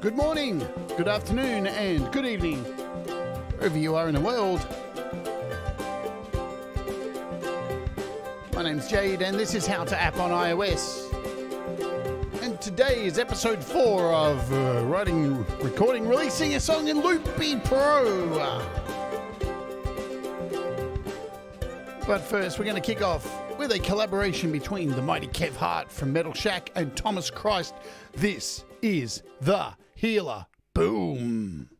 Good morning, good afternoon, and good evening, wherever you are in the world. My name's Jade, and this is How to App on iOS. And today is episode 4 of writing, recording, releasing a song in Loopy Pro. But first, we're going to kick off with a collaboration between the mighty Kev Hart from Metal Shack and Thomas Christ. This is The Healer. Boom.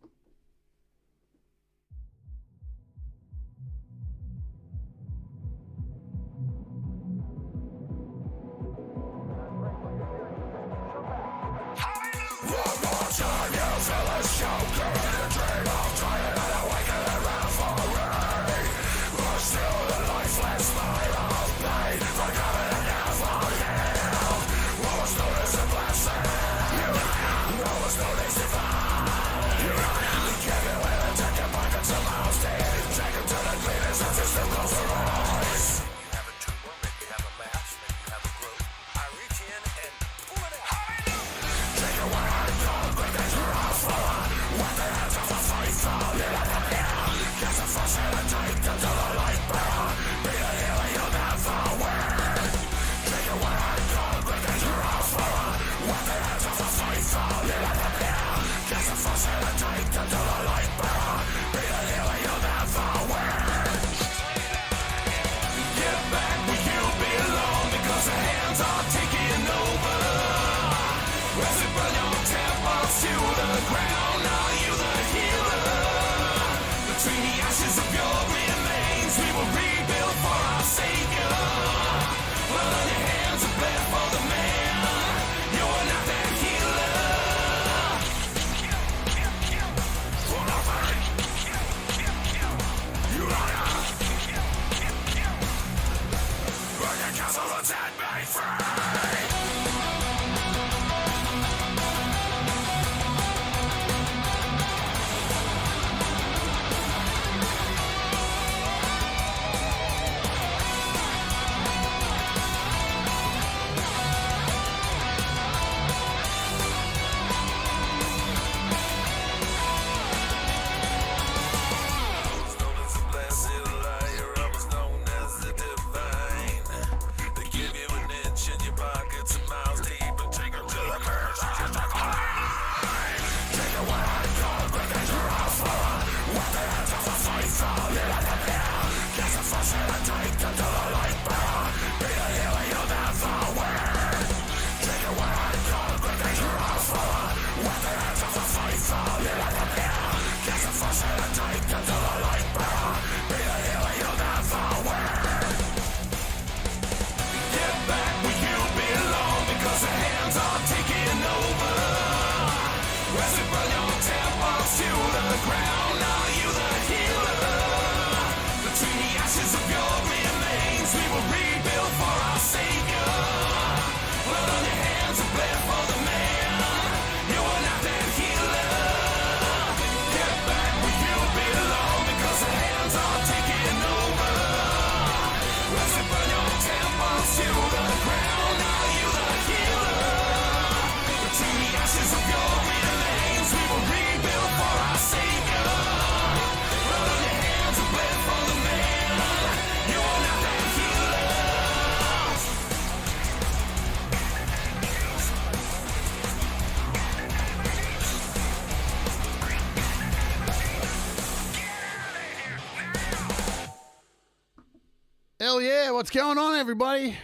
Hell yeah, what's going on, everybody?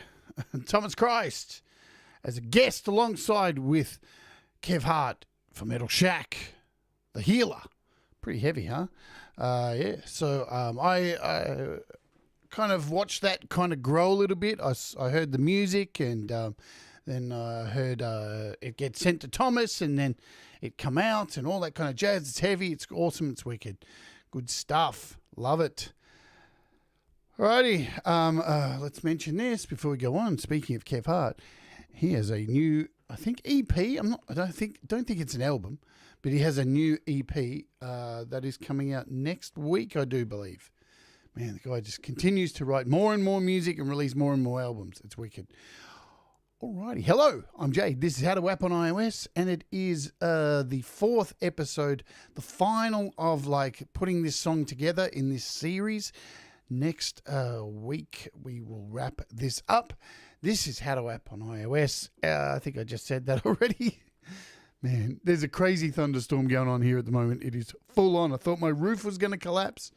Thomas Christ as a guest alongside with Kev Hart from Metal Shack, The Healer. Pretty heavy, huh? Yeah, so I kind of watched that kind of grow a little bit. I heard the music, and then I heard it get sent to Thomas, and then it come out and all that kind of jazz. It's heavy, it's awesome, it's wicked. Good stuff. Love it. Alrighty, let's mention this before we go on. Speaking of Kev Hart, he has a new, I think, EP. I don't think it's an album, but he has a new EP that is coming out next week, I do believe. Man, the guy just continues to write more and more music and release more and more albums. It's wicked. Alrighty. Hello, I'm Jade. This is How to App on iOS, and it is the fourth episode, the final of putting this song together in this series. Next week, we will wrap this up. This is How to App on iOS. I think I just said that already. Man, there's a crazy thunderstorm going on here at the moment. It is full on. I thought my roof was going to collapse,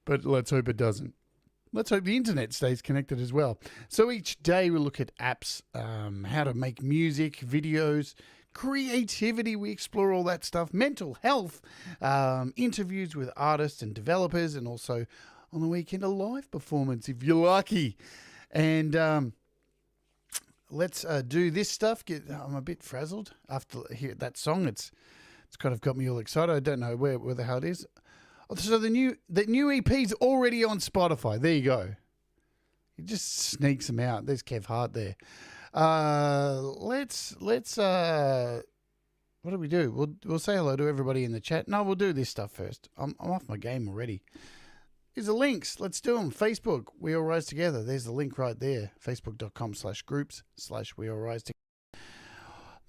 but let's hope it doesn't. Let's hope the internet stays connected as well. So each day we look at apps, how to make music, videos, creativity. We explore all that stuff. Mental health, interviews with artists and developers, and also on the weekend a live performance if you're lucky. And let's do this stuff. I'm a bit frazzled after hearing that song. It's kind of got me all excited. I don't know where the hell it is. So the new EP's already on Spotify. There you go. It just sneaks them out. There's Kev Hart there. Let's what do we do? We'll say hello to everybody in the chat. No, we'll do this stuff first. I'm off my game already. Here's the links. Let's do them. Facebook, We All Rise Together. There's the link right there. Facebook.com/groups/We All Rise Together.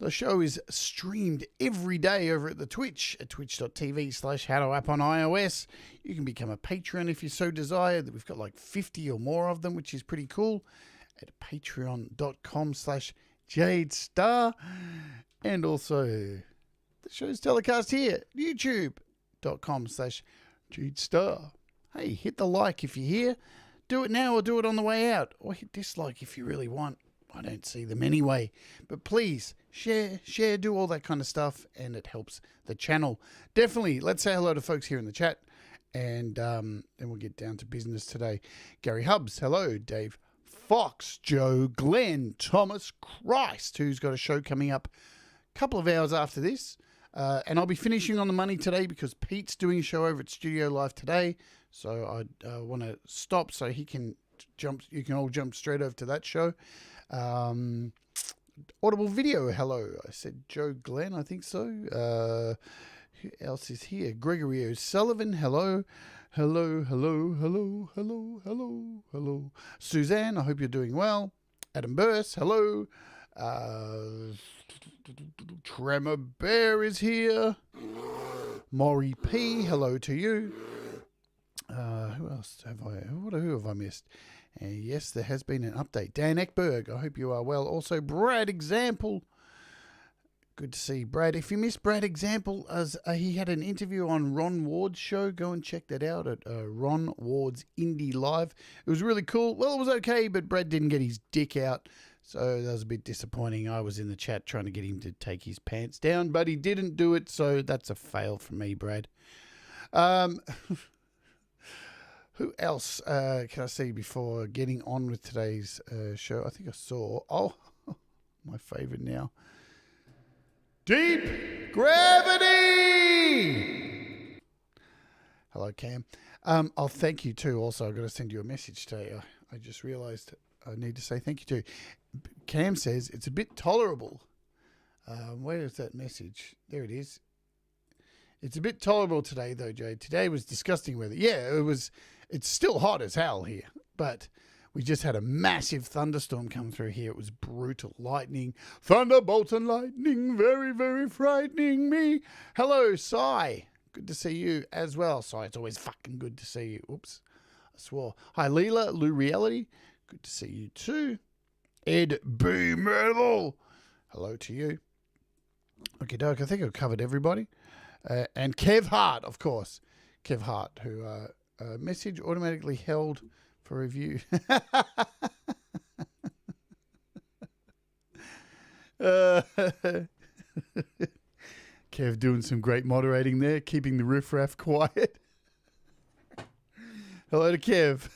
The show is streamed every day over at the Twitch, at twitch.tv/howtoapponIOS. You can become a patron if you so desire. We've got 50 or more of them, which is pretty cool, at patreon.com/Jade Starr. And also the show's telecast here, youtube.com/Jade Starr. Hey, hit the like if you're here. Do it now or do it on the way out. Or hit dislike if you really want. I don't see them anyway. But please, share, do all that kind of stuff, and it helps the channel. Definitely, let's say hello to folks here in the chat, and then we'll get down to business today. Gary Hubbs, hello. Dave Fox, Joe Glenn, Thomas Christ, who's got a show coming up a couple of hours after this. And I'll be finishing on the money today because Pete's doing a show over at Studio Live today. So I want to stop so he can jump. You can all jump straight over to that show. Audible Video, hello. I said Joe Glenn, I think so. Who else is here? Gregory O'Sullivan, hello. Hello. Suzanne, I hope you're doing well. Adam Burse, hello. Tremor Bear is here. Maury P, hello to you. Who else have who have I missed? Yes, there has been an update. Dan Eckberg, I hope you are well. Also, Brad Example. Good to see Brad. If you missed Brad Example, he had an interview on Ron Ward's show. Go and check that out at Ron Ward's Indie Live. It was really cool. Well, it was okay, but Brad didn't get his dick out, so that was a bit disappointing. I was in the chat trying to get him to take his pants down, but he didn't do it, so that's a fail for me, Brad. Who else can I see before getting on with today's show? I think I saw, my favorite now. Deep Gravity! Hello, Cam. I'll thank you too. Also, I've got to send you a message today. I just realized I need to say thank you too. Cam says it's a bit tolerable. Where is that message? There it is. It's a bit tolerable today, though, Jade. Today was disgusting weather. Yeah, it was. It's still hot as hell here, but we just had a massive thunderstorm come through here. It was brutal. Lightning, thunderbolts and lightning, very, very frightening me. Hello, Sai. Good to see you as well. Sai, it's always fucking good to see you. Oops, I swore. Hi, Leela, Lou Reality. Good to see you too. Ed B. Metal. Hello to you. Okay, Doc, I think I've covered everybody. And Kev Hart, of course. Kev Hart, who... message automatically held for review. Kev doing some great moderating there, keeping the riffraff quiet. Hello to Kev.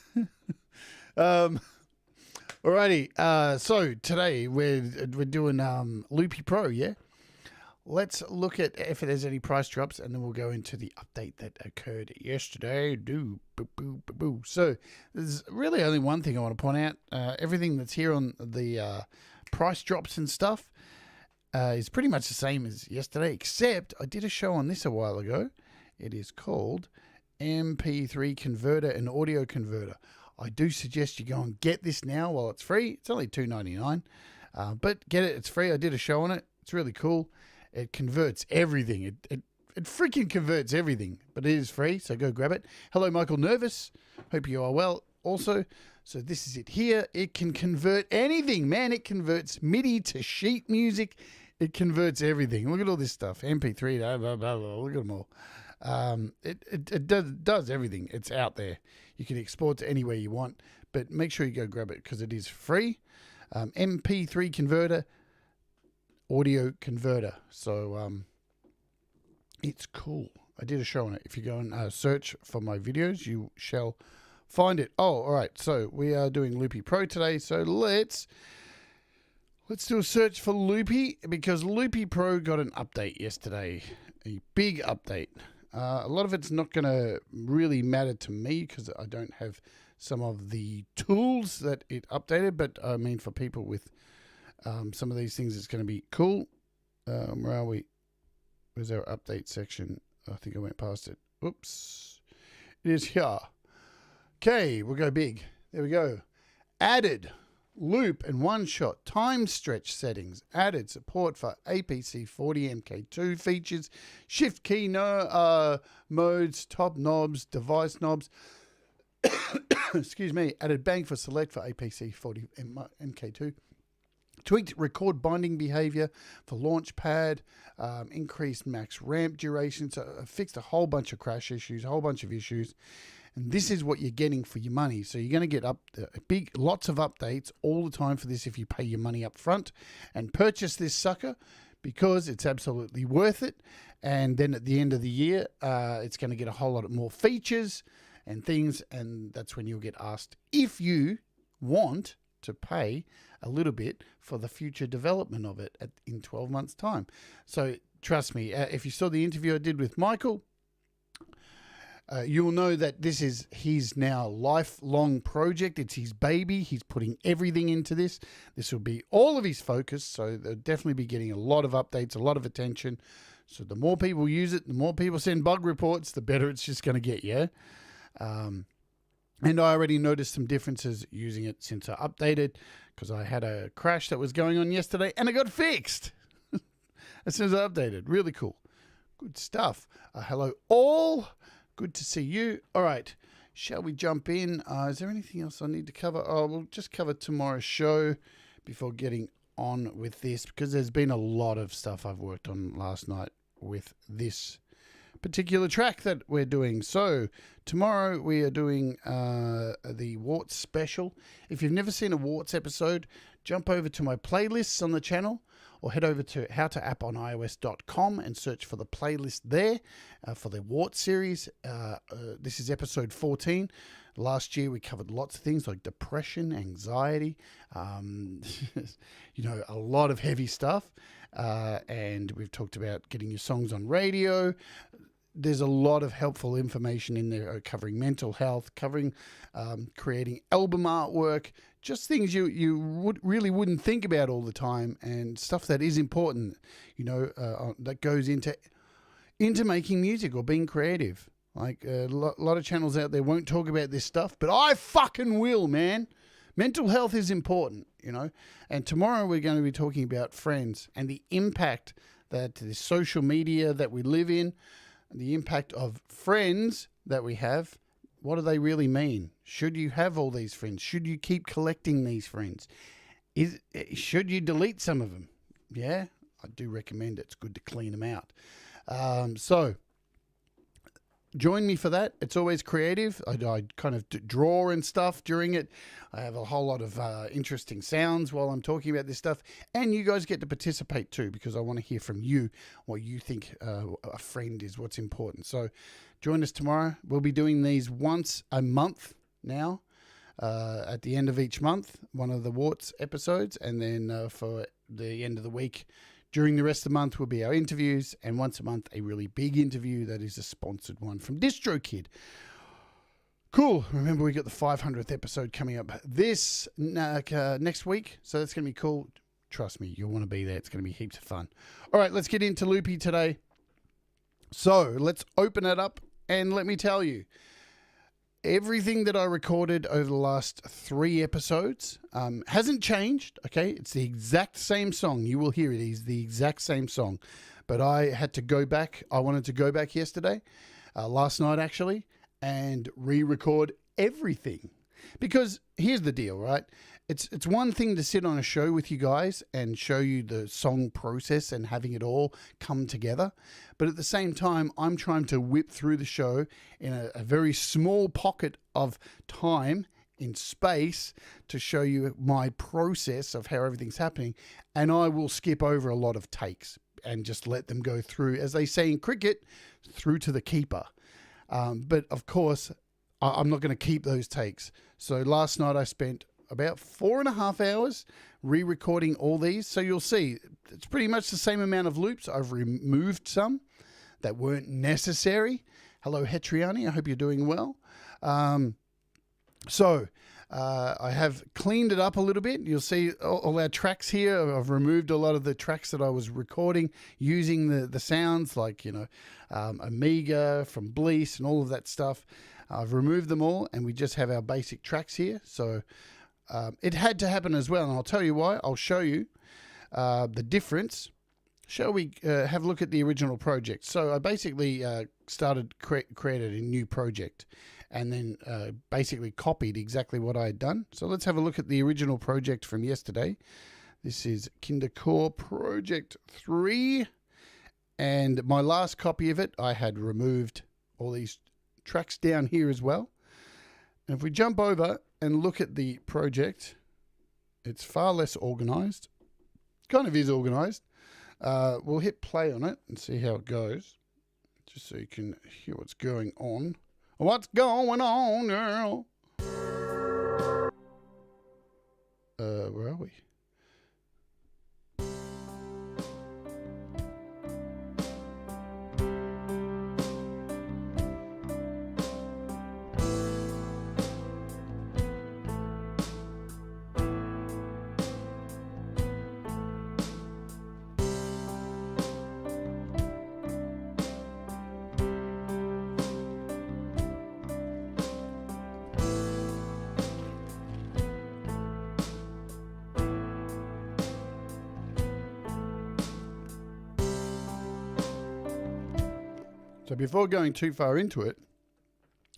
Alrighty, so today we're doing Loopy Pro, yeah? Let's look at if there's any price drops, and then we'll go into the update that occurred yesterday. So there's really only one thing I want to point out. Everything that's here on the price drops and stuff is pretty much the same as yesterday, except I did a show on this a while ago. It is called MP3 Converter and Audio Converter. I do suggest you go and get this now while it's free. It's only $2.99, but get it. It's free. I did a show on it. It's really cool. It converts everything. It freaking converts everything, but it is free, so go grab it. Hello, Michael Nervous. Hope you are well also. So this is it here. It can convert anything, man. It converts MIDI to sheet music. It converts everything. Look at all this stuff. MP3, blah, blah, blah, blah. Look at them all. It does everything. It's out there. You can export to anywhere you want, but make sure you go grab it because it is free. MP3 converter, audio converter. So it's cool. I did a show on it. If you go and search for my videos, you shall find it. Oh, all right. So we are doing Loopy Pro today. So let's do a search for Loopy because Loopy Pro got an update yesterday. A big update. A lot of it's not going to really matter to me because I don't have some of the tools that it updated. But I mean, for people with some of these things, it's going to be cool. Where are we? Where's our update section? I think I went past it. Oops. It is here. Okay, we'll go big. There we go. Added loop and one-shot time stretch settings. Added support for APC 40 MK2 features, shift key modes, top knobs, device knobs. Excuse me. Added bang for select for APC 40 MK2. Tweaked record binding behavior for Launchpad, increased max ramp duration, so fixed a whole bunch of crash issues, a whole bunch of issues. And this is what you're getting for your money. So you're going to get lots of updates all the time for this if you pay your money up front and purchase this sucker because it's absolutely worth it. And then at the end of the year, it's going to get a whole lot more features and things. And that's when you'll get asked if you want to pay a little bit for the future development of it in 12 months' time. So trust me, if you saw the interview I did with Michael, you'll know that this is his now lifelong project. It's his baby. He's putting everything into this. This will be all of his focus. So they'll definitely be getting a lot of updates, a lot of attention. So the more people use it, the more people send bug reports, the better it's just going to get, yeah? And I already noticed some differences using it since I updated because I had a crash that was going on yesterday and it got fixed as soon as I updated. Really cool. Good stuff. Hello all. Good to see you. All right. Shall we jump in? Is there anything else I need to cover? Oh, we'll just cover tomorrow's show before getting on with this because there's been a lot of stuff I've worked on last night with this particular track that we're doing. So tomorrow we are doing the Warts special. If you've never seen a Warts episode, jump over to my playlists on the channel or head over to howtoapponios.com and search for the playlist there for the Warts series. This is episode 14. Last year we covered lots of things like depression, anxiety, you know, a lot of heavy stuff. And we've talked about getting your songs on radio. There's a lot of helpful information in there covering mental health, covering creating album artwork, just things you really wouldn't think about all the time, and stuff that is important, you know, that goes into making music or being creative. Like a lot of channels out there won't talk about this stuff, but I fucking will, man. Mental health is important, you know. And tomorrow we're going to be talking about friends and the impact that the social media that we live in, the impact of friends that we have. What do they really mean? Should you have all these friends? Should you keep collecting these friends? Should you delete some of them? Yeah, I do recommend it. It's good to clean them out. So join me for that. It's always creative. I kind of draw and stuff during it. I have a whole lot of interesting sounds while I'm talking about this stuff. And you guys get to participate too, because I want to hear from you what you think a friend is, what's important. So join us tomorrow. We'll be doing these once a month now. At the end of each month, one of the Warts episodes. And then for the end of the week, during the rest of the month will be our interviews, and once a month, a really big interview that is a sponsored one from DistroKid. Cool. Remember, we got the 500th episode coming up this next week, so that's going to be cool. Trust me, you'll want to be there. It's going to be heaps of fun. All right, let's get into Loopy today. So let's open it up, and let me tell you, everything that I recorded over the last 3 episodes hasn't changed, okay? It's the exact same song. You will hear it. It's the exact same song. But I had to go back. I wanted to go back yesterday, last night actually, and re-record everything. Because here's the deal, right? It's one thing to sit on a show with you guys and show you the song process and having it all come together. But at the same time, I'm trying to whip through the show in a very small pocket of time in space to show you my process of how everything's happening. And I will skip over a lot of takes and just let them go through, as they say in cricket, through to the keeper. But of course, I'm not going to keep those takes. So last night I spent about 4.5 hours re-recording all these. So you'll see it's pretty much the same amount of loops. I've removed some that weren't necessary. Hello, Hetriani. I hope you're doing well. I have cleaned it up a little bit. You'll see all our tracks here. I've removed a lot of the tracks that I was recording using the sounds like, Amiga from Blease and all of that stuff. I've removed them all and we just have our basic tracks here. So it had to happen as well. And I'll tell you why. I'll show you the difference. Shall we have a look at the original project? So I basically created a new project and then basically copied exactly what I had done. So let's have a look at the original project from yesterday. This is Kindercore Project 3. And my last copy of it, I had removed all these tracks down here as well. And if we jump over and look at the project, it's far less organized. Kind of is organized. We'll hit play on it and see how it goes, just so you can hear what's going on. What's going on, girl? Where are we? So before going too far into it,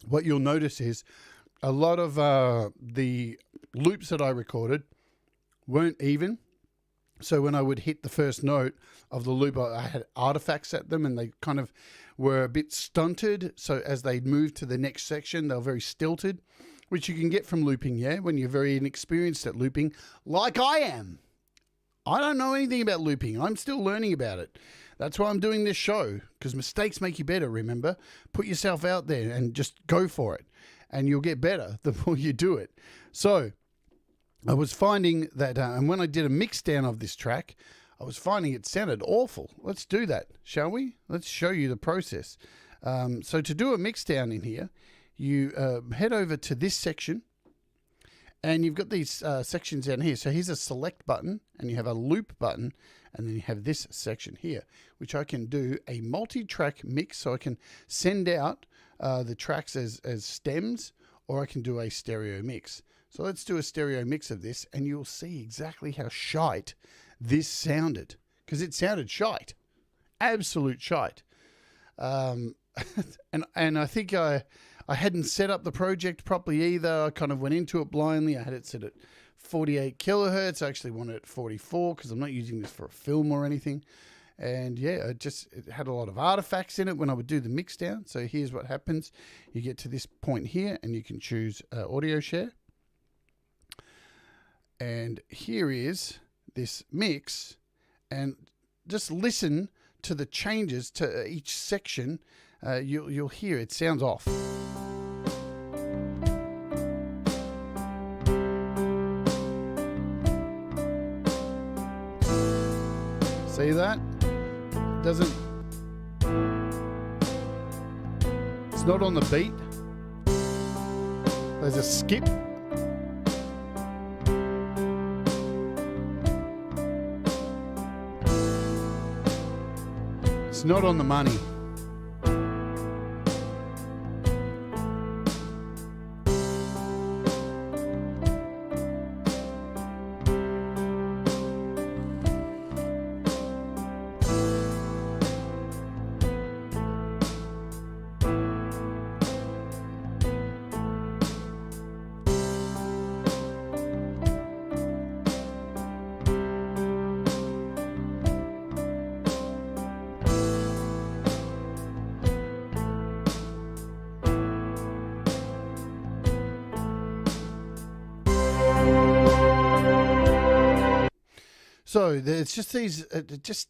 what you'll notice is a lot of the loops that I recorded weren't even. So when I would hit the first note of the loop, I had artifacts at them and they kind of were a bit stunted. So as they moved to the next section, they were very stilted, which you can get from looping, yeah, when you're very inexperienced at looping, like I am. I don't know anything about looping. I'm still learning about it. That's why I'm doing this show, because mistakes make you better, remember? Put yourself out there and just go for it, and you'll get better the more you do it. So I was finding that, and when I did a mix down of this track, I was finding it sounded awful. Let's do that, shall we? Let's show you the process. So to do a mix down in here, you head over to this section, and you've got these sections down here. So here's a select button, and you have a loop button, and then you have this section here, which I can do a multi-track mix. So I can send out the tracks as stems, or I can do a stereo mix. So let's do a stereo mix of this, and you'll see exactly how shite this sounded, because it sounded shite, absolute shite. And I think I hadn't set up the project properly either. I kind of went into it blindly. I had it set at 48 kilohertz. I actually wanted it at 44 because I'm not using this for a film or anything. And yeah, it had a lot of artifacts in it when I would do the mix down. So here's what happens. You get to this point here and you can choose audio share. And here is this mix, and just listen to the changes to each section. You'll hear it sounds off. See that? It's not on the beat. There's a skip. It's not on the money. So it's just these, it just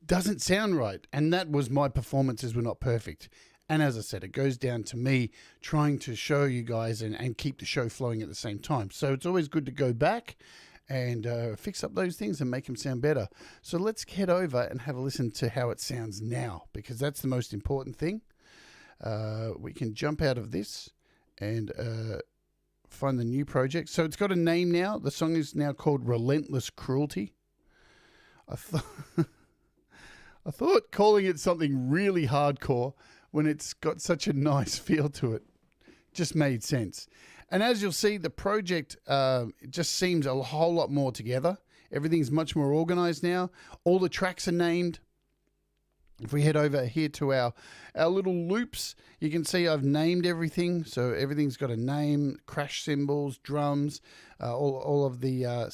doesn't sound right. And that was my performances were not perfect. And as I said, it goes down to me trying to show you guys and keep the show flowing at the same time. So it's always good to go back and fix up those things and make them sound better. So let's head over and have a listen to how it sounds now, because that's the most important thing. We can jump out of this and find the new project. So it's got a name now. The song is now called Relentless Cruelty. I thought calling it something really hardcore when it's got such a nice feel to it just made sense. And as you'll see, the project it just seems a whole lot more together. Everything's much more organized now. All the tracks are named. If we head over here to our little loops, you can see I've named everything. So everything's got a name, crash cymbals, drums, all of the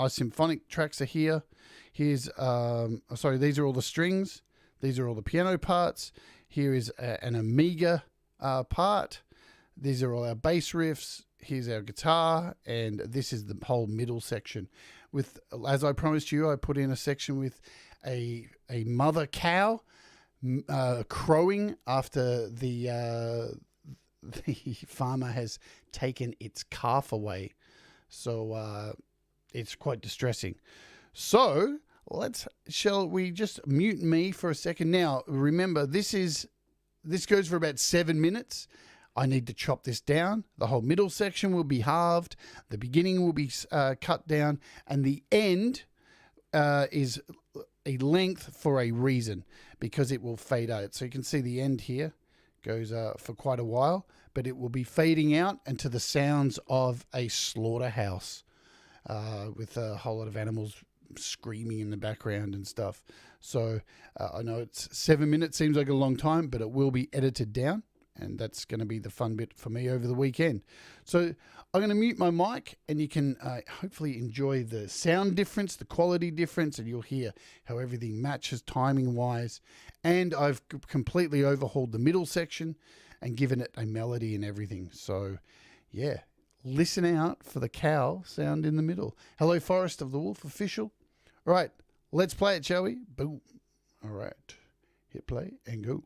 symphonic tracks are here. Here's, these are all the strings. These are all the piano parts. Here is an Amiga part. These are all our bass riffs. Here's our guitar, and this is the whole middle section. With, as I promised you, I put in a section with a mother cow crowing after the farmer has taken its calf away. So it's quite distressing. So shall we just mute me for a second? Now, remember, this goes for about 7 minutes. I need to chop this down. The whole middle section will be halved. The beginning will be cut down. And the end is a length for a reason, because it will fade out. So you can see the end here goes for quite a while, but it will be fading out into the sounds of a slaughterhouse with a whole lot of animals screaming in the background and stuff. So I know it's 7 minutes, seems like a long time, but it will be edited down, and that's going to be the fun bit for me over the weekend. So I'm going to mute my mic, and you can hopefully enjoy the sound difference, the quality difference, and you'll hear how everything matches timing-wise. And I've completely overhauled the middle section and given it a melody and everything. So, yeah, listen out for the cow sound in the middle. Hello, Forest of the Wolf official. All right, let's play it, shall we? Boom. All right, hit play and go.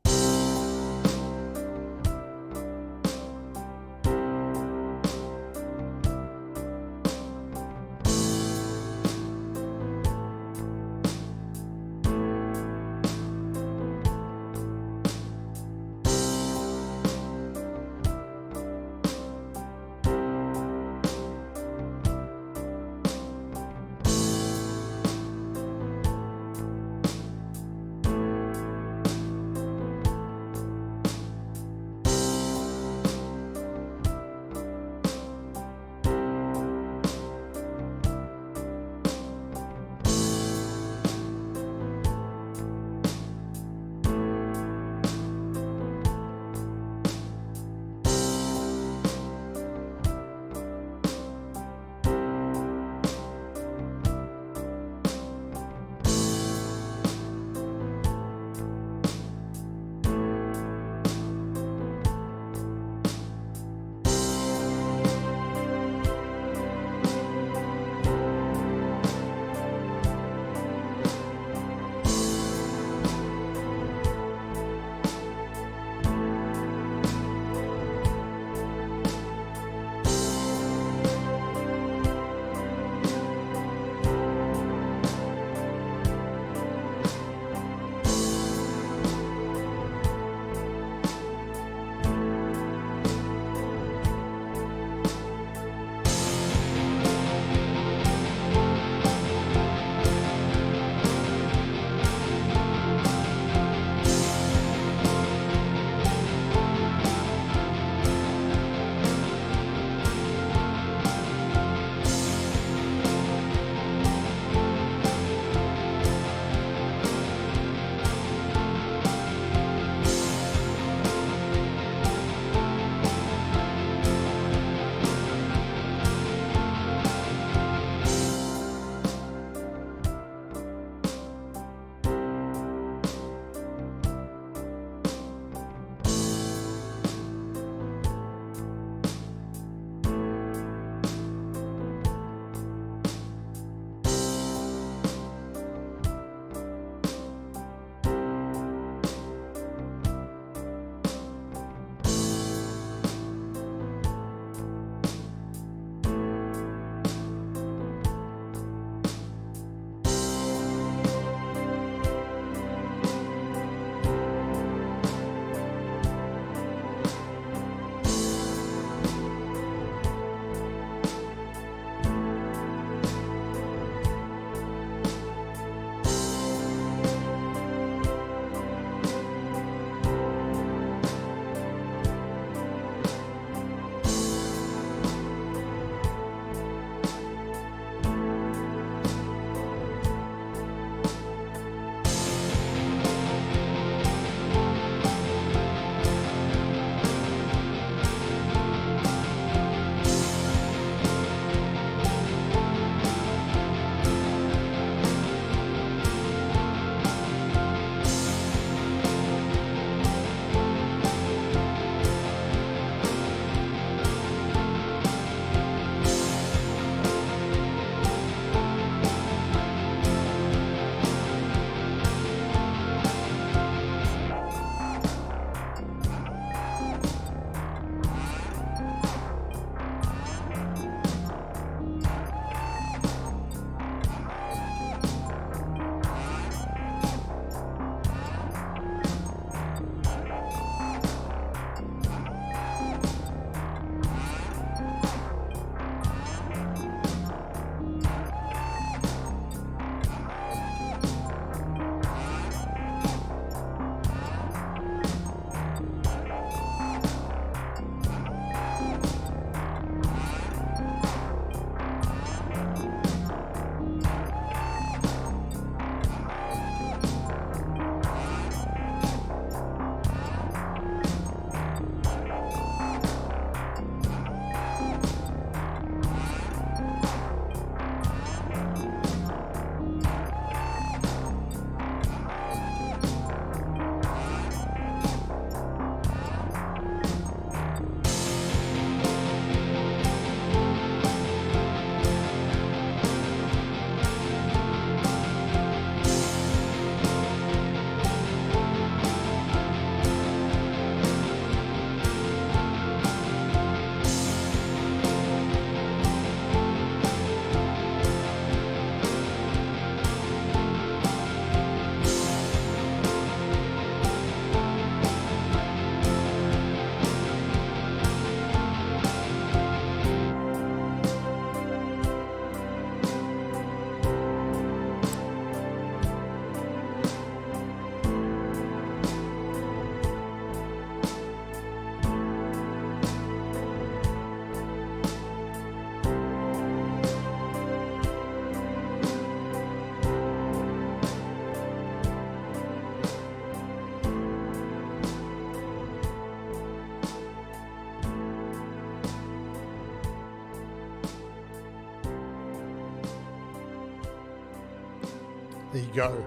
There you go.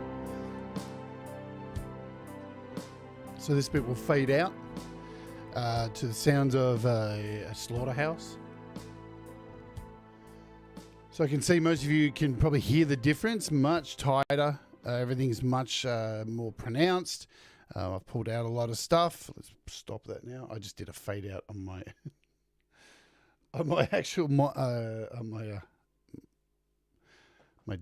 So this bit will fade out to the sounds of a slaughterhouse. So I can see most of you can probably hear the difference. Much tighter. Everything's much more pronounced. I've pulled out a lot of stuff. Let's stop that now. I just did a fade out on my on my actual my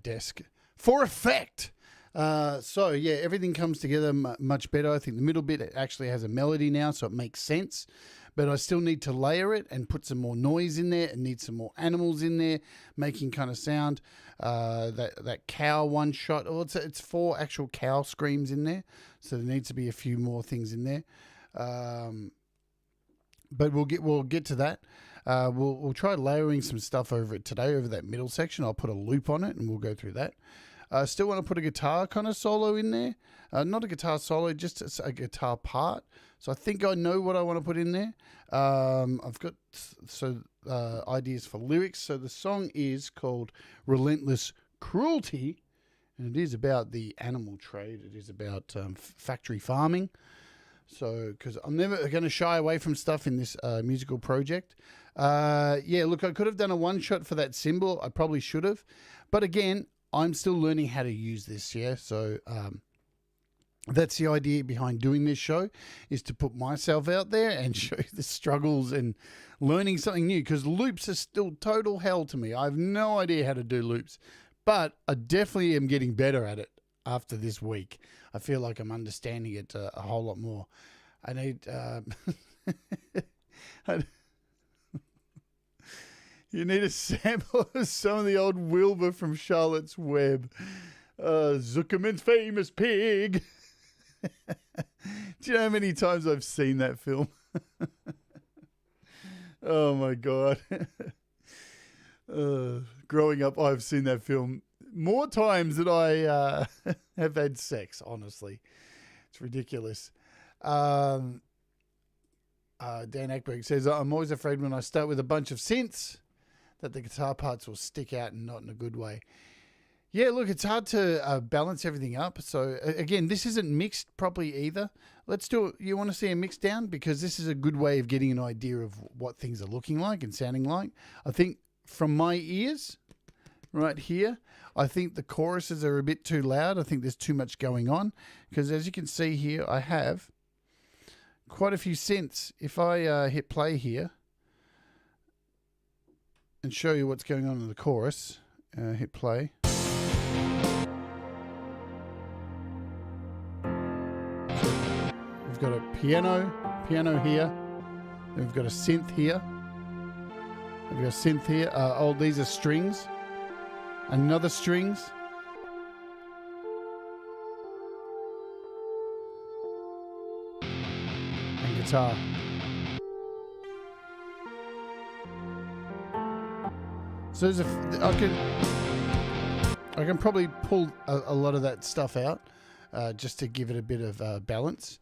desk for effect. So yeah, everything comes together much better. I think the middle bit actually has a melody now, so it makes sense. But I still need to layer it and put some more noise in there, and need some more animals in there, making kind of sound. That cow one shot. Oh, it's 4 actual cow screams in there, so there needs to be a few more things in there. But we'll get to that. We'll try layering some stuff over it today, over that middle section. I'll put a loop on it, and we'll go through that. I still want to put a guitar kind of solo in there. Not a guitar solo, just a guitar part. So I think I know what I want to put in there. I've got ideas for lyrics. So the song is called Relentless Cruelty, and it is about the animal trade. It is about factory farming. So, because I'm never going to shy away from stuff in this musical project. Yeah, look, I could have done a one-shot for that cymbal. I probably should have. But again, I'm still learning how to use this, yeah? So that's the idea behind doing this show, is to put myself out there and show you the struggles and learning something new, because loops are still total hell to me. I have no idea how to do loops, but I definitely am getting better at it after this week. I feel like I'm understanding it a whole lot more. I need... You need a sample of some of the old Wilbur from Charlotte's Web. Zuckerman's famous pig. Do you know how many times I've seen that film? Oh my God. Growing up, I've seen that film more times than I have had sex, honestly. It's ridiculous. Dan Ackberg says, I'm always afraid when I start with a bunch of synths that the guitar parts will stick out and not in a good way. Yeah, look, it's hard to balance everything up. So, again, this isn't mixed properly either. Let's do it. You want to see a mix down? Because this is a good way of getting an idea of what things are looking like and sounding like. I think from my ears, right here, I think the choruses are a bit too loud. I think there's too much going on. Because as you can see here, I have quite a few synths. If I hit play here and show you what's going on in the chorus, hit play. We've got a piano here. Then we've got a synth here. We've got a synth here. Oh, these are strings. Another strings. And guitar. So there's I can probably pull a lot of that stuff out just to give it a bit of balance.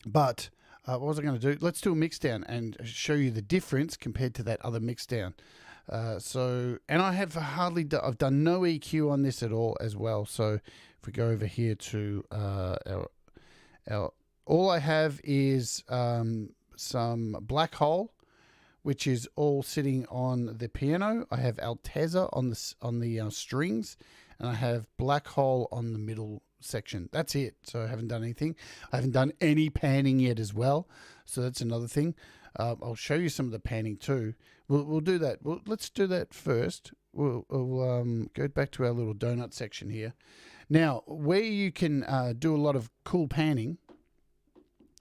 But what was I going to do? Let's do a mix down and show you the difference compared to that other mix down. And I have I've done no EQ on this at all as well. So if we go over here to all I have is some black hole, which is all sitting on the piano. I have Altezza on the strings, and I have black hole on the middle section. That's it. So I haven't done anything. I haven't done any panning yet as well. So that's another thing. I'll show you some of the panning too. We'll do that. Let's do that first. We'll go back to our little donut section here. Now, where you can do a lot of cool panning,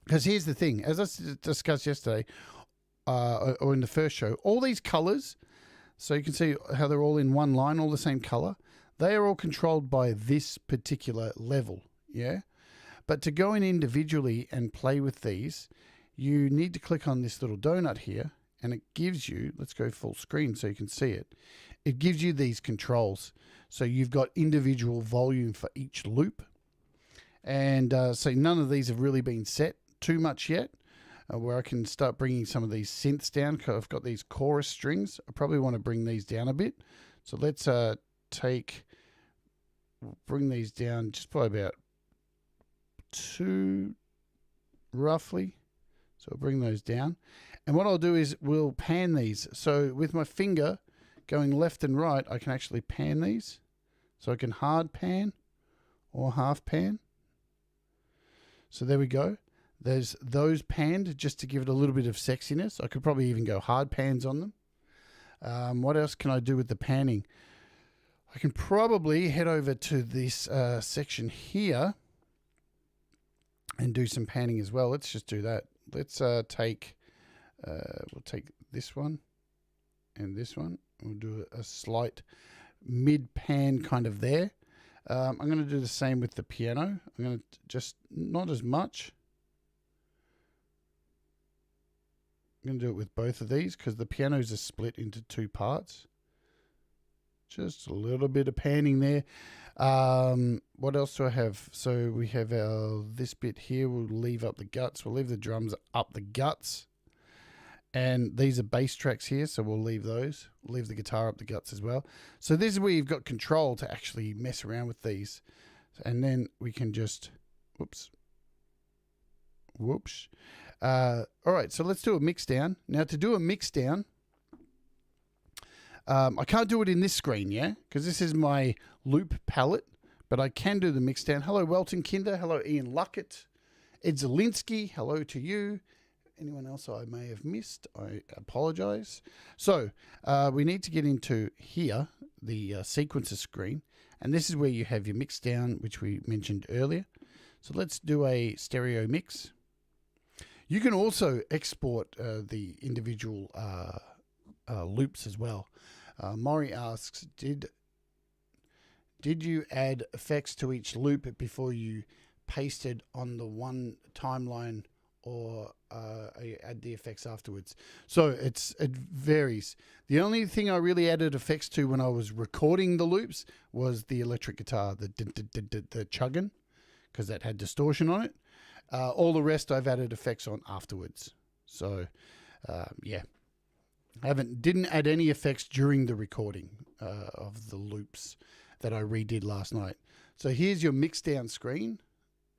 because here's the thing. As I discussed yesterday, or in the first show, all these colors, so you can see how they're all in one line, all the same color, they are all controlled by this particular level, yeah? But to go in individually and play with these, you need to click on this little donut here, and it gives you, let's go full screen so you can see it, it gives you these controls. So you've got individual volume for each loop, and so none of these have really been set too much yet. Where I can start bringing some of these synths down, because I've got these chorus strings. I probably want to bring these down a bit. So let's take we'll bring these down just by about 2 roughly. So I'll bring those down. And what I'll do is we'll pan these. So with my finger going left and right, I can actually pan these. So I can hard pan or half pan. So there we go. There's those panned just to give it a little bit of sexiness. I could probably even go hard pans on them. What else can I do with the panning? I can probably head over to this section here and do some panning as well. Let's just do that. Let's we'll take this one and this one. We'll do a slight mid-pan kind of there. I'm going to do the same with the piano. I'm going to just, not as much. I'm going to do it with both of these because the pianos are split into 2 parts. Just a little bit of panning there. What else do I have? So we have this bit here. We'll leave up the guts. We'll leave the drums up the guts. And these are bass tracks here, so we'll leave those. We'll leave the guitar up the guts as well. So this is where you've got control to actually mess around with these. And then we can just, whoops. All right, so let's do a mix down. Now to do a mix down, I can't do it in this screen, yeah? Because this is my loop palette, but I can do the mix down. Hello, Welton Kinder. Hello, Ian Luckett. Ed Zielinski, hello to you. Anyone else I may have missed, I apologize. So we need to get into here, the sequencer screen, and this is where you have your mix down, which we mentioned earlier. So let's do a stereo mix. You can also export the individual loops as well. Maury asks, did you add effects to each loop before you pasted on the one timeline, or add the effects afterwards? So it varies. The only thing I really added effects to when I was recording the loops was the electric guitar, the chugging, because that had distortion on it. All the rest I've added effects on afterwards. So yeah, didn't add any effects during the recording of the loops that I redid last night. So here's your mix down screen.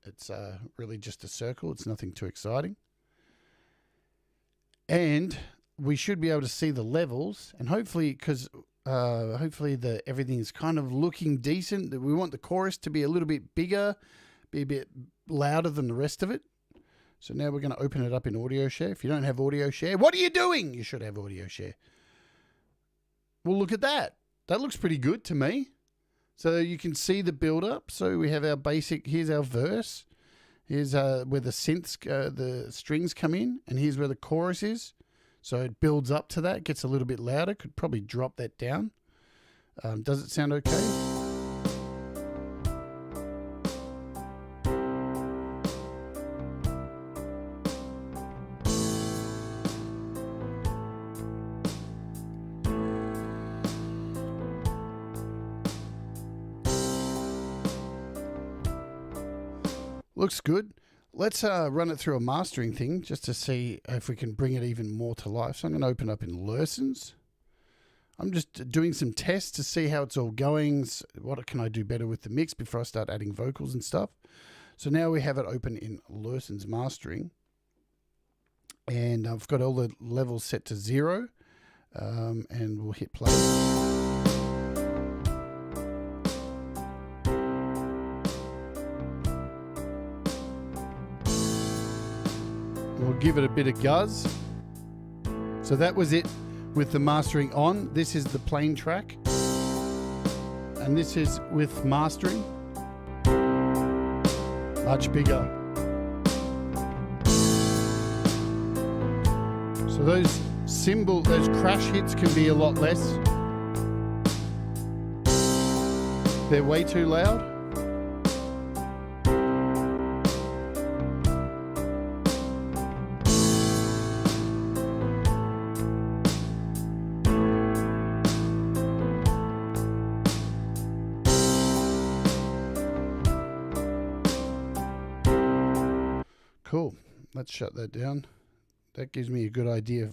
It's really just a circle. It's nothing too exciting. And we should be able to see the levels, and hopefully, because hopefully everything's kind of looking decent. We want the chorus to be a little bit bigger, be a bit louder than the rest of it. So now we're going to open it up in audio share. If you don't have audio share, what are you doing? You should have audio share. Well, look at that. That looks pretty good to me. So you can see the build up. So we have our basic, here's our verse. Here's where the synths, the strings come in, and here's where the chorus is. So it builds up to that, gets a little bit louder. Could probably drop that down. Does it sound okay? Looks good. Let's run it through a mastering thing just to see if we can bring it even more to life. So I'm going to open up in Lessons. I'm just doing some tests to see how it's all going. What can I do better with the mix before I start adding vocals and stuff. So now we have it open in Lessons Mastering. And I've got all the levels set to 0. And we'll hit play. We'll give it a bit of guzz. So that was it with the mastering on. This is the plain track. And this is with mastering. Much bigger. So those crash hits can be a lot less. They're way too loud. Cool. Let's shut that down. That gives me a good idea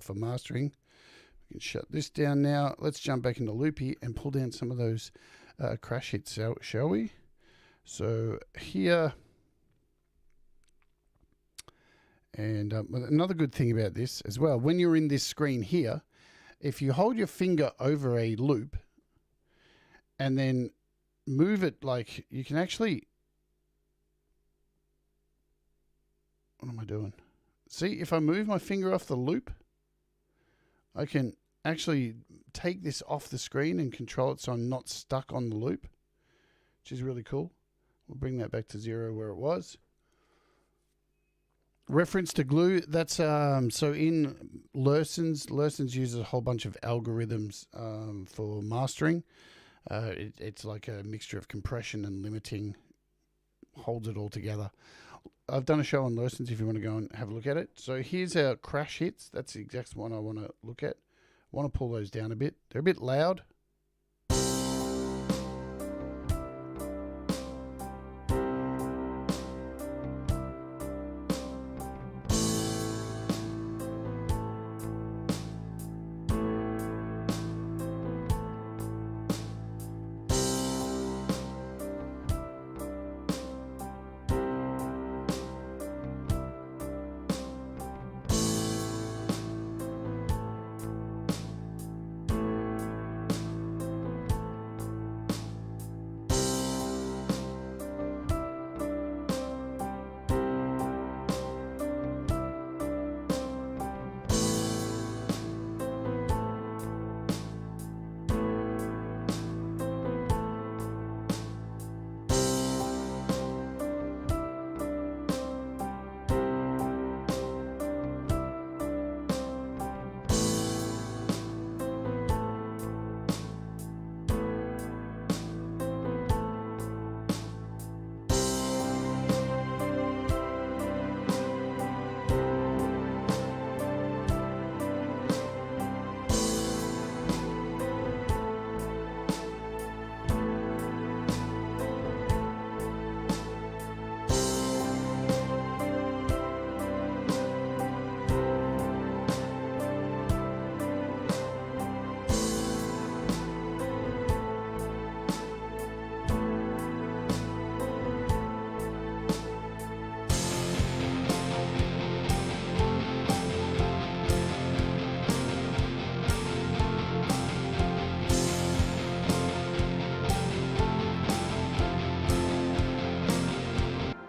for mastering. We can shut this down now. Let's jump back into Loopy and pull down some of those crash hits, shall we? So here, and another good thing about this as well, when you're in this screen here, if you hold your finger over a loop and then move it, like you can actually, what am I doing? See, if I move my finger off the loop, I can actually take this off the screen and control it so I'm not stuck on the loop, which is really cool. We'll bring that back to 0 where it was. Reference to glue, that's so in Lursons uses a whole bunch of algorithms for mastering. It's like a mixture of compression and limiting, holds it all together. I've done a show on Lursons if you want to go and have a look at it. So here's our crash hits. That's the exact one I want to look at. I want to pull those down a bit. They're a bit loud.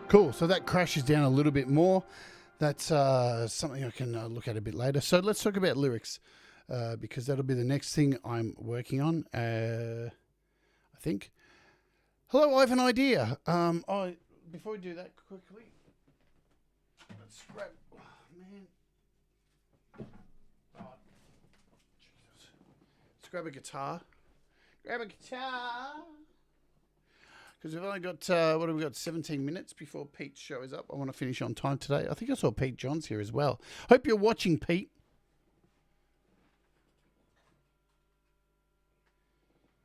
Cool, so that crashes down a little bit more. That's something I can look at a bit later. So let's talk about lyrics, because that'll be the next thing I'm working on, I think. Hello, I have an idea. Before we do that quickly, let's grab, oh, man. Oh, Jesus. Let's grab a guitar. Grab a guitar. Because we've only got, what have we got, 17 minutes before Pete shows up. I want to finish on time today. I think I saw Pete Johns here as well. Hope you're watching, Pete.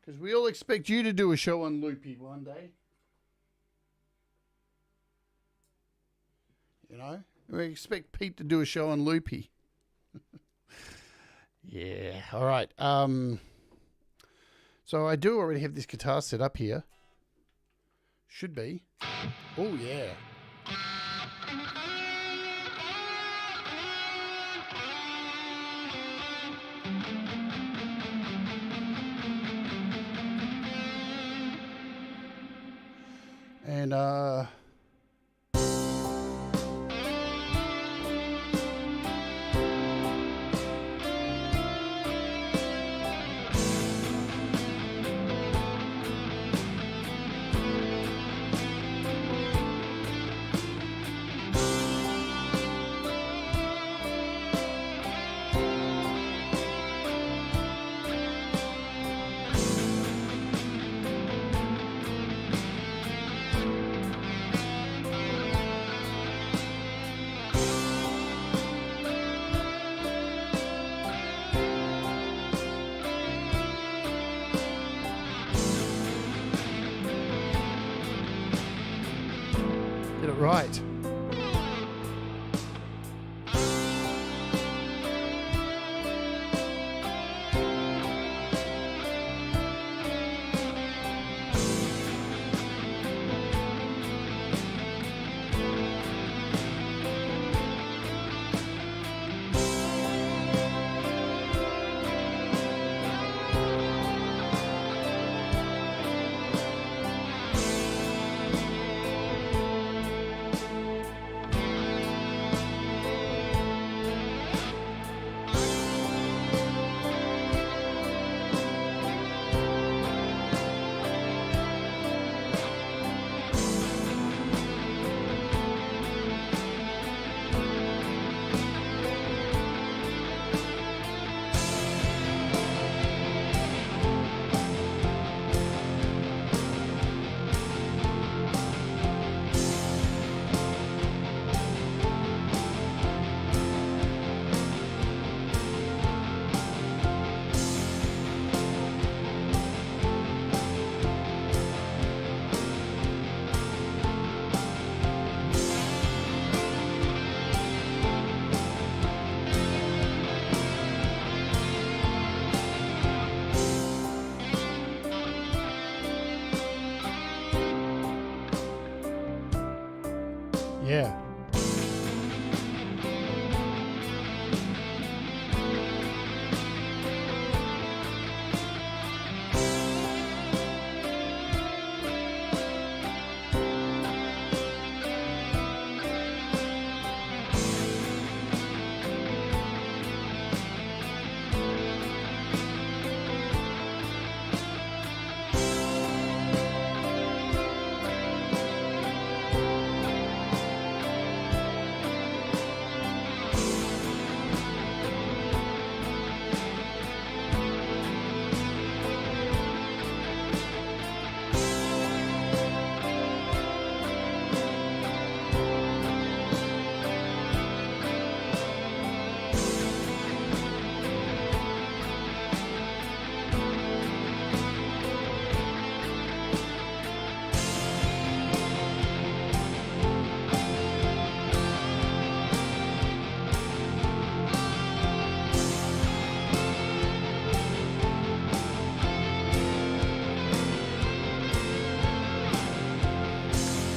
Because we all expect you to do a show on Loopy one day. You know? We expect Pete to do a show on Loopy. Yeah, all right. So I do already have this guitar set up here. Should be. Oh, yeah. And, get it right. Yeah.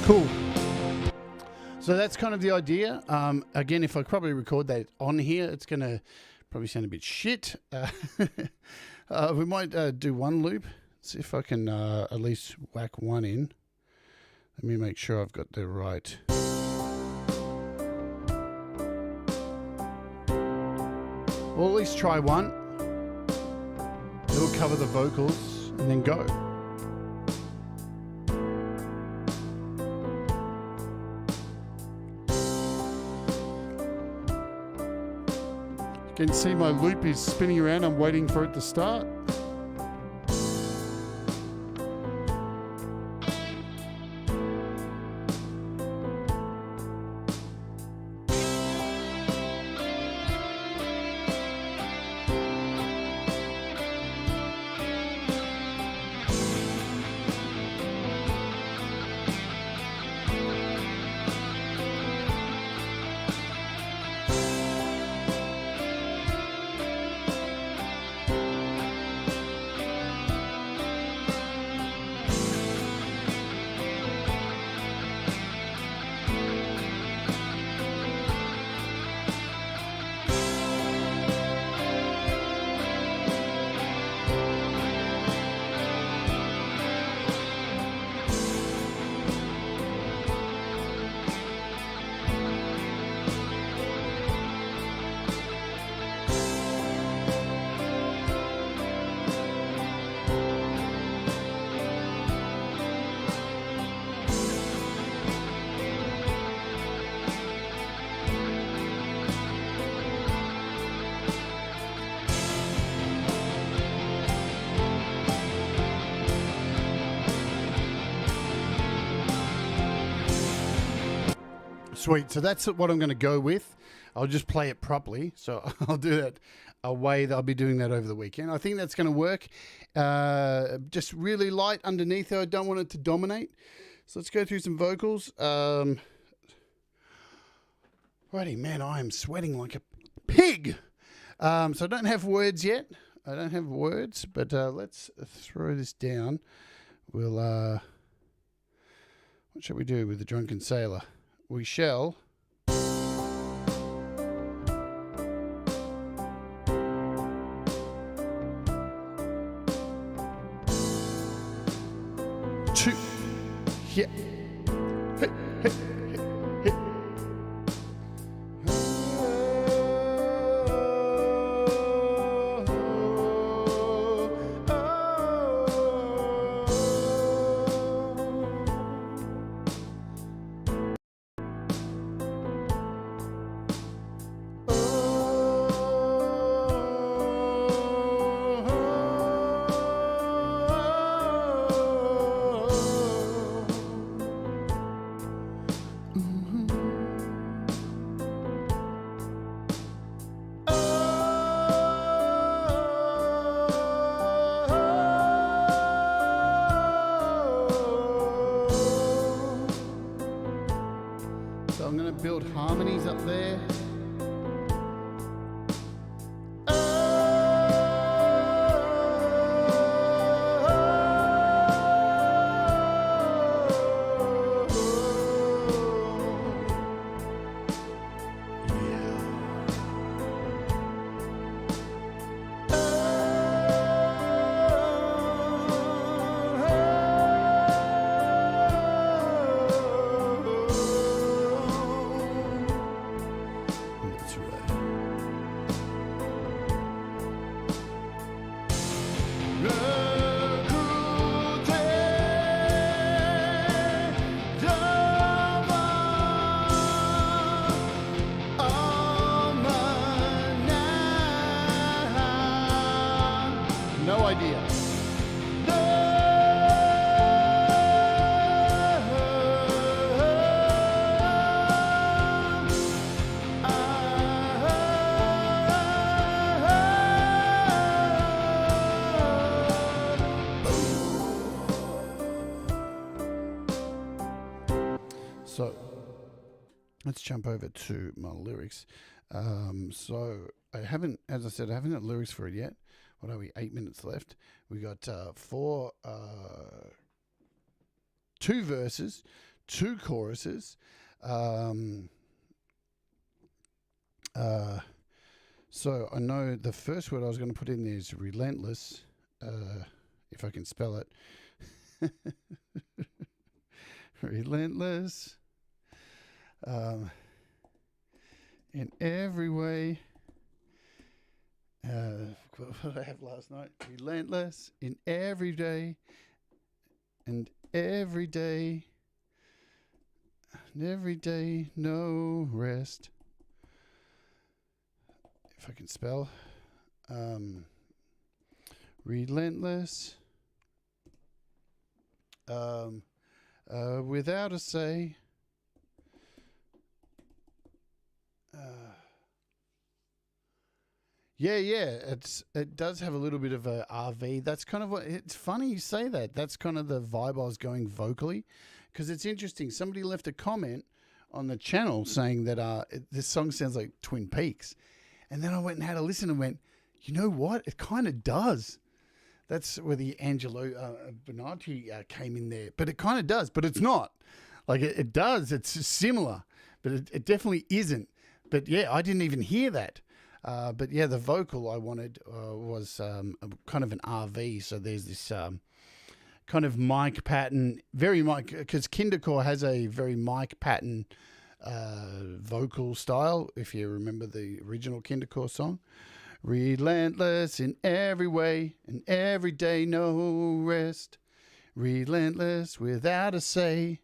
Cool. So that's kind of the idea. Again, if I probably record that on here, it's going to probably sound a bit shit. We might do one loop. See if I can at least whack one in. Let me make sure I've got the right. We'll at least try one. It'll cover the vocals and then go. You can see my loop is spinning around. I'm waiting for it to start. Sweet. So that's what I'm going to go with. I'll just play it properly. So I'll do that a way that I'll be doing that over the weekend. I think that's going to work. Just really light underneath though. I don't want it to dominate. So let's go through some vocals. Righty, man, I am sweating like a pig. So I don't have words yet. I don't have words, but let's throw this down. We'll, what shall we do with the drunken sailor? We shall. Two. Yeah. Hey, hey, hey, hey. I'm going to build harmonies up there. here. No. So let's jump over to my lyrics. So I haven't, as I said, I haven't got lyrics for it yet. What are we? 8 minutes left. We got 2 verses, 2 choruses. So I know the first word I was going to put in there is relentless, if I can spell it. Relentless. In every way. What did I have last night? Relentless in every day. And every day. And every day, no rest. If I can spell. Relentless. Without a say. It does have a little bit of a RV. That's kind of what, it's funny you say that. That's kind of the vibe I was going vocally, because it's interesting. Somebody left a comment on the channel saying that this song sounds like Twin Peaks, and then I went and had a listen and went, you know what? It kind of does. That's where the Angelo Bonatti came in there, but it kind of does, but it's not. Like it does. It's similar, but it definitely isn't. But yeah, I didn't even hear that. But yeah, the vocal I wanted was kind of an RV. So there's this kind of Mike Patton, very Mike, because Kindercore has a very Mike Patton vocal style, if you remember the original Kindercore song. Relentless in every way, and every day no rest. Relentless without a say.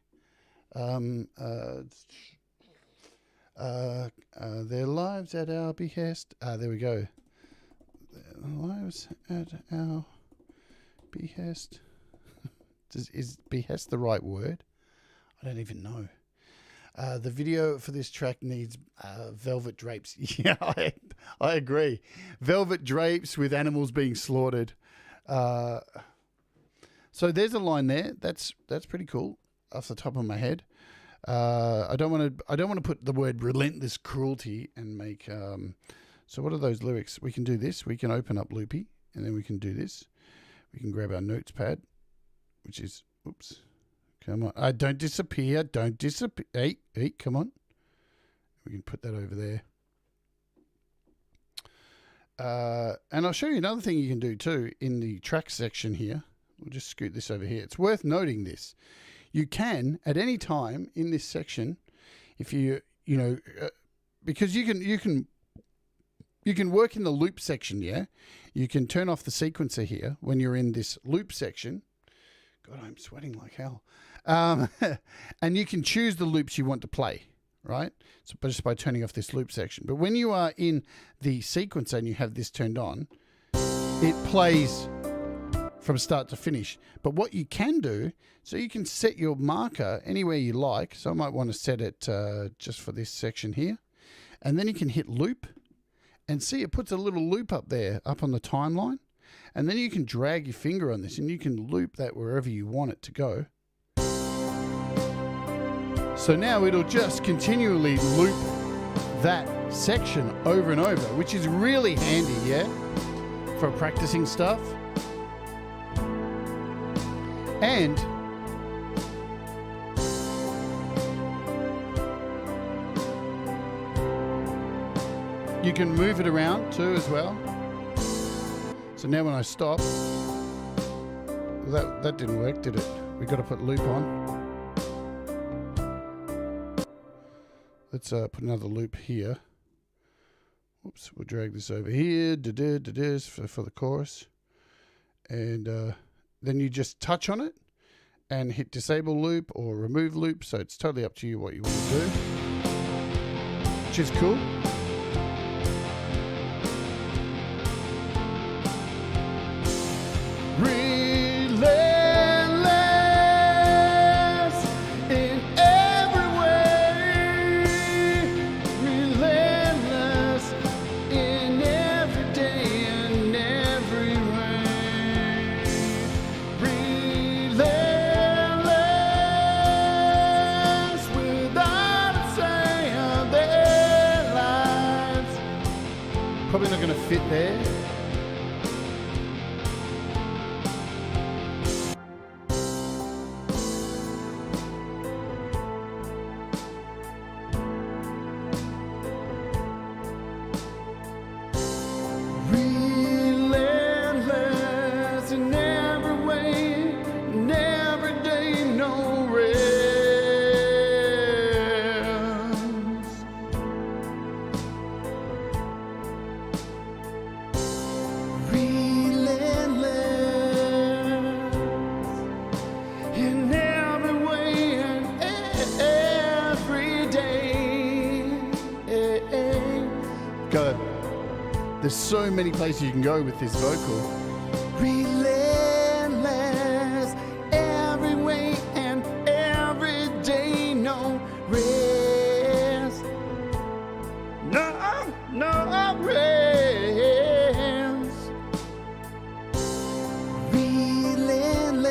Their lives at our behest. There we go. Their lives at our behest. Is behest the right word? I don't even know. The video for this track needs velvet drapes. Yeah, I agree. Velvet drapes with animals being slaughtered. So there's a line there. That's pretty cool off the top of my head. I don't want to put the word relentless cruelty and make. So what are those lyrics? We can do this. We can open up Loopy, and then we can do this. We can grab our notes pad, which is oops. Come on. Don't disappear. Don't disappear. Hey, come on. We can put that over there. And I'll show you another thing you can do too in the track section here. We'll just scoot this over here. It's worth noting this. You can, at any time in this section, if because you can work in the loop section, yeah? You can turn off the sequencer here when you're in this loop section. God, I'm sweating like hell. And you can choose the loops you want to play, right? So just by turning off this loop section. But when you are in the sequencer and you have this turned on, it plays from start to finish. But what you can do, so you can set your marker anywhere you like. So I might want to set it just for this section here. And then you can hit loop and see it puts a little loop up there, up on the timeline. And then you can drag your finger on this and you can loop that wherever you want it to go. So now it'll just continually loop that section over and over, which is really handy, yeah, for practicing stuff. And you can move it around too as well. So now when I stop, that didn't work, did it? We got to put loop on. Let's put another loop here. Oops, we'll drag this over here. For the chorus. And then you just touch on it and hit disable loop or remove loop. So it's totally up to you what you want to do, which is cool. Relentless in every way. Relentless in every day and every way. Relentless without a say of their lives. Probably not going to fit there. Relentless in every way, in every day, no rest. Relentless in every way and every day. Go. There's so many places you can go with this vocal. Relentless every way and every day, no rest. No rest. Relentless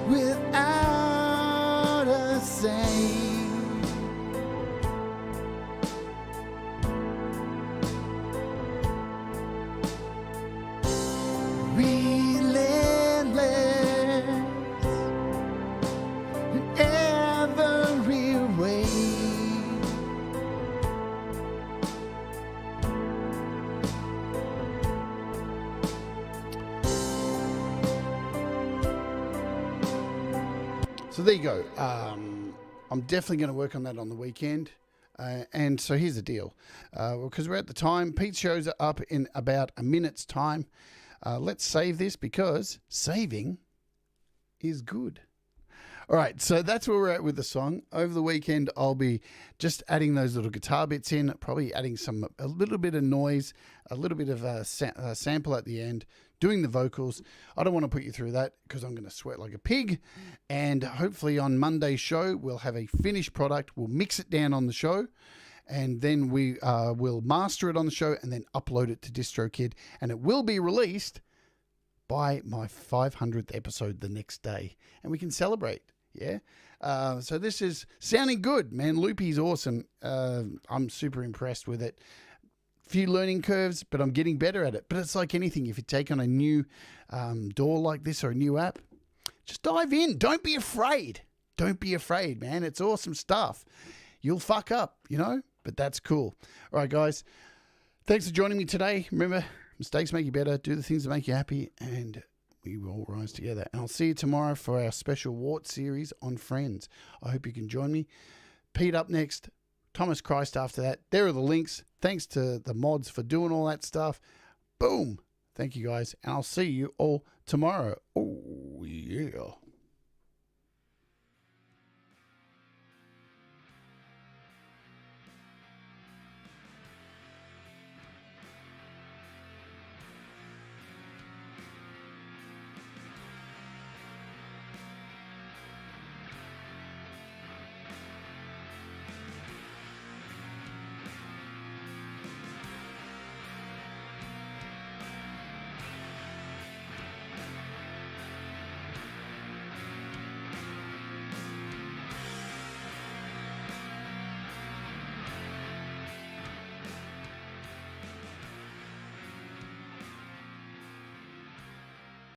without a say. Relentless in every way. So there you go. I'm definitely going to work on that on the weekend. And so here's the deal. Because we're at the time, Pete's shows are up in about a minute's time. Let's save this because saving is good. All right, so that's where we're at with the song. Over the weekend, I'll be just adding those little guitar bits in, probably adding a little bit of noise, a little bit of a sample at the end, doing the vocals. I don't want to put you through that because I'm going to sweat like a pig. And hopefully on Monday's show, we'll have a finished product. We'll mix it down on the show. And then we will master it on the show and then upload it to DistroKid. And it will be released by my 500th episode the next day. And we can celebrate, yeah? So this is sounding good, man. Loopy's awesome. I'm super impressed with it. Few learning curves, but I'm getting better at it. But it's like anything. If you take on a new DAW like this or a new app, just dive in. Don't be afraid. Don't be afraid, man. It's awesome stuff. You'll fuck up, you know? But that's cool. All right, guys. Thanks for joining me today. Remember, mistakes make you better. Do the things that make you happy, and we will all rise together. And I'll see you tomorrow for our special Wart series on Friends. I hope you can join me. Pete up next. Thomas Christ after that. There are the links. Thanks to the mods for doing all that stuff. Boom. Thank you, guys. And I'll see you all tomorrow. Oh, yeah.